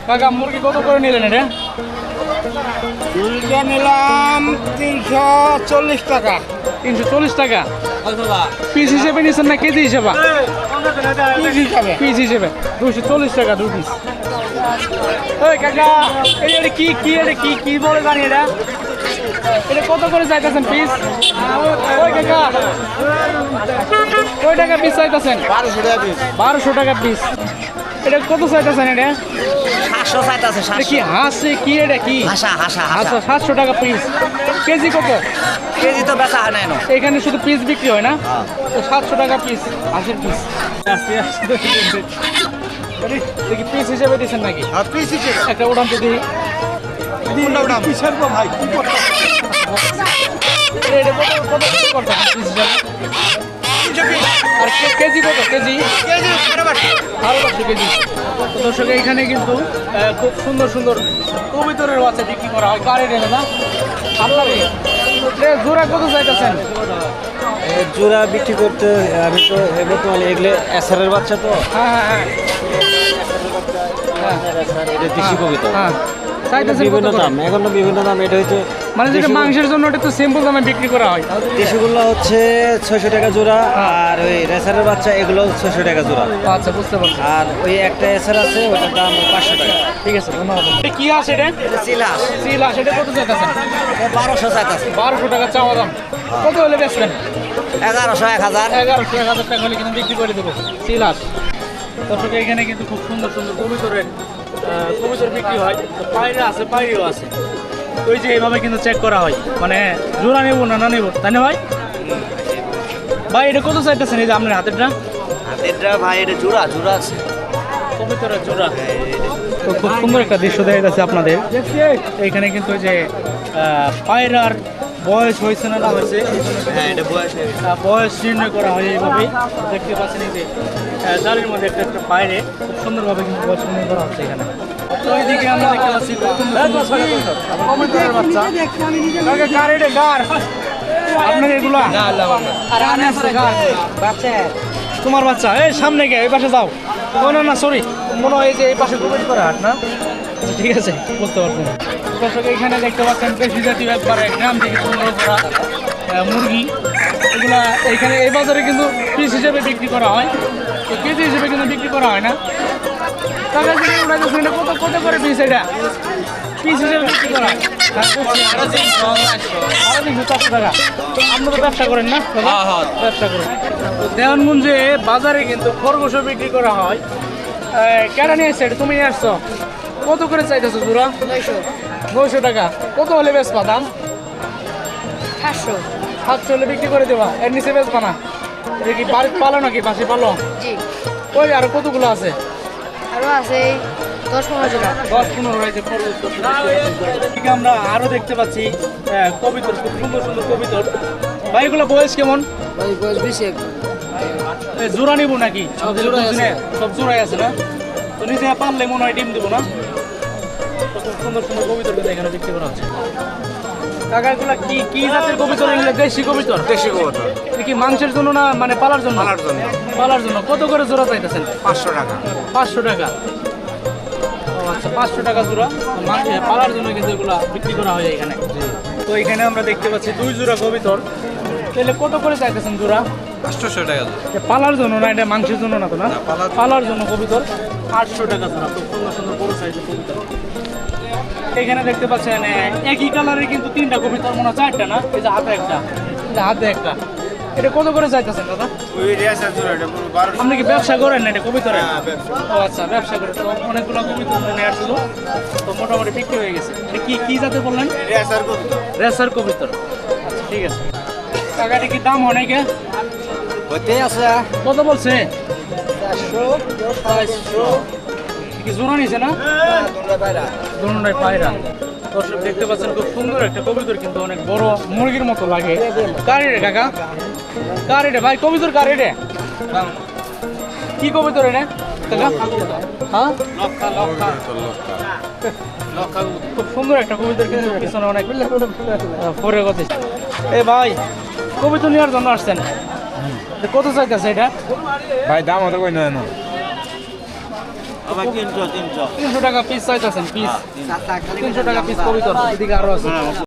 কাকা মুরগি কত করে নিলেন এটা? মুরগিটা নিলাম 340 টাকা। 340 টাকা পিস হিসেবে নিচ্ছেন না কেজি হিসেবে? পিস হিসেবে 240 টাকা 2 পিস। ওই কাকা এটা কি বলে জানি এটা কত করে চাইতেছেন পিস? ওই কাকা কয় টাকা পিস চাইতেছেন? 1200 টাকা পিস। 1200 টাকা পিস। এটা কত চাইতেছেন? এটা 700 চাইতাছে। কি হাঁসে কি এটা কি? হাসা। আচ্ছা 700 টাকা পিস। কেজি কত? কেজি তো বেচা হয় না এনো। এখানে শুধু পিস বিক্রি হয় না? তো 700 টাকা পিস হাঁসের পিস। দেখি পিস হিসেবে দিচ্ছেন নাকি? পিস হিসেবে একটা উড়ান তো দিই। উড়াম কিসের গো ভাই? কি করতে? এটা কত করতে পিস হিসেবে? আর কেজি কত? KG KG 1200 KG. তো দর্শক এইখানে কিন্তু খুব সুন্দর সুন্দর কবিতরের বাচ্চা বিক্রি করা হয়। কারে রেখে না আপনার জোড়া কত চাইতেছেন? জোড়া বিক্রি করতে আমি তো বর্তমানে এগুলো এসারের বাচ্চা তো হ্যাঁ এটা দেশি কবিতা হ্যাঁ চাইতেছেন বিভিন্ন কত করে? দাম এখন তো বিভিন্ন দাম। এটা হচ্ছে মানে যেটা মাংসের জন্য ওটা তো সিম্পল দামে বিক্রি করা হয়। দেশিগুলো হচ্ছে 600 টাকা জোড়া, আর ওই রেসারের বাচ্চা এগুলো 600 টাকা জোড়া। আচ্ছা বুঝতে পারছি। আর ওই একটা এসার আছে ওটার দাম 500 টাকা। ঠিক আছে ধন্যবাদ। এটা কি আছে এটা? সিলাস সিলাস। এটা কত চাইতেছেন? 1200 চাইতাছে। 1200 টাকা চাওয়া দাম। কত হলে বেচবেন? 1100 1000। 1100 টাকা হলে কিন্তু বিক্রি করে দেবো সিলাস। দর্শক এখানে কিন্তু খুব সুন্দর সুন্দর কবিতর বিক্রি হয়। তো পায়রা আছে, পায়রিও আছে। ওই যে এইভাবে কিন্তু চেক করা হয়, মানে জোড়া নেবো না নেবো, তাই না ভাই? ভাই এটা কত চাইতেছেন? এই যে আপনার হাতেরটা হাতেরটা ভাই এটা জোড়া আছে। কবিতরের জোড়া। তো খুব সুন্দর একটা দৃশ্য দেখা যাচ্ছে আপনাদের। এইখানে কিন্তু ওই যে পায়রার বয়স হয়েছে না হয়েছে, হ্যাঁ এটা বয়স নির্ণয় করা হয় এইভাবেই। দেখতে পাচ্ছেন এই যে জালের মধ্যে একটা বাইরে খুব সুন্দরভাবে কিন্তু বয়স নির্ণয় করা হচ্ছে এখানে। তো এইদিকে আমরা দেখতে পাচ্ছি কবিতরের বাচ্চা। কার এটা কার? আপনার এগুলা? আর আনে আছে কার? তোমার বাচ্চা? এই সামনে গে, এই পাশে যাও। ও না সরি, মনে হয় যে এই পাশে কবিত করা হাট না? ঠিক আছে বুঝতে পারছি না। দর্শক এখানে দেখতে পাচ্ছেন বেশি জাতীয় একবারে গ্রাম থেকে সংগ্রহ করা মুরগি। এগুলা এইখানে এই বাজারে কিন্তু পিস হিসেবে বিক্রি করা হয়, তো কেজি হিসেবে কিন্তু বিক্রি করা হয় না। টাকা এটা কত কত করে পিস? এটা পিস হিসেবে বিক্রি করা হয় 400 টাকা। আপনারা তো ব্যবসা করেন না? ব্যবসা করেন। তো দেওয়ানগঞ্জে বাজারে কিন্তু খরগোশও বিক্রি করা হয়। কেন নিয়ে আসছে? তুমি নিয়ে আসছো? কত করে চাইতেছো জোড়া? 900 টাকা। কত হলে বেচবা দাম? 700 হলে বিক্রি করে দেবা, এর নিচে বেচবা না? এটা কি বাড়িতে পালো নাকি বাসি পালো? ওই আর কতগুলো আছে? আরো আছে 10-15 জোড়া। 10-15 রয়েছে। আমরা আরো দেখতে পাচ্ছি কবিতর, খুব সুন্দর সুন্দর কবিতর। ভাই এগুলো বয়স কেমন? জোড়া নিবো নাকি? সব জোড়াই আছে না? তো নিজে পারলে মনে হয় ডিম দেবো না? খুব সুন্দর সুন্দর কবিতর কিন্তু এখানে বিক্রি করা হচ্ছে। কাকা এগুলা কি জাতের কবিতর? এগুলো দেশি কবিতর? দেশি কবুতর। এটা কি মাংসের জন্য না মানে পালার জন্য? পালার জন্য। কত করে জোড়া চাইতেছেন? 500 টাকা। 500 টাকা। ও আচ্ছা 500 টাকা জোড়া। পালার জন্য কিন্তু এগুলা বিক্রি করা হয় এখানে। তো এখানে আমরা দেখতে পাচ্ছি 2 জোড়া কবিতর। তাহলে কত করে চাইতেছেন জোড়া? 800 টাকা। পালার জন্য না, এটা মাংসের জন্য না তো না? পালার জন্য কবিতর 800 টাকা জোড়া। খুব সুন্দর সুন্দর বড় সাইজের কবিতর। এখানে দেখতে পাচ্ছেন একই কালারের কিন্তু 3টা কবিতর, মনে হয় 4টা না? এই যে হাতে একটা, হাতে একটা। এটা কত করে চাইতেছেন দাদা? আপনি কি ব্যবসা করেন না এটা কবিতরের? ও আচ্ছা ব্যবসা করেন। তো অনেকগুলো কবিতর নিয়ে আসছিল, তো মোটামুটি বিক্রি হয়ে গেছে। এটা কি জাতে বললেন? রেসার কবিতর। আচ্ছা ঠিক আছে। টাকাটা কি দাম অনেকে হতে আছে? কত বলছে? 400 কি জোড়া নিছে না? দুটোটাই পায়রা। দর্শক দেখতে পাচ্ছেন খুব সুন্দর একটা কবিতর, কিন্তু অনেক বড় মুরগির মতো লাগে। কার রে কাকা? কার রে ভাই? কবিতর কার রে? কি কবিতর রে কাকা? হ্যাঁ খুব সুন্দর একটা কবিতর, কিন্তু পিছনে অনেক পরে কথা। এ ভাই কবিতর নেওয়ার জন্য আসছেন? কত চাইতেছে এটা? ভাই দাম হতে কই না। আবার 300 300 টাকা পিস চাইতেছেন পিস 300 টাকা পিস কবিতর এদিকে আরো আছে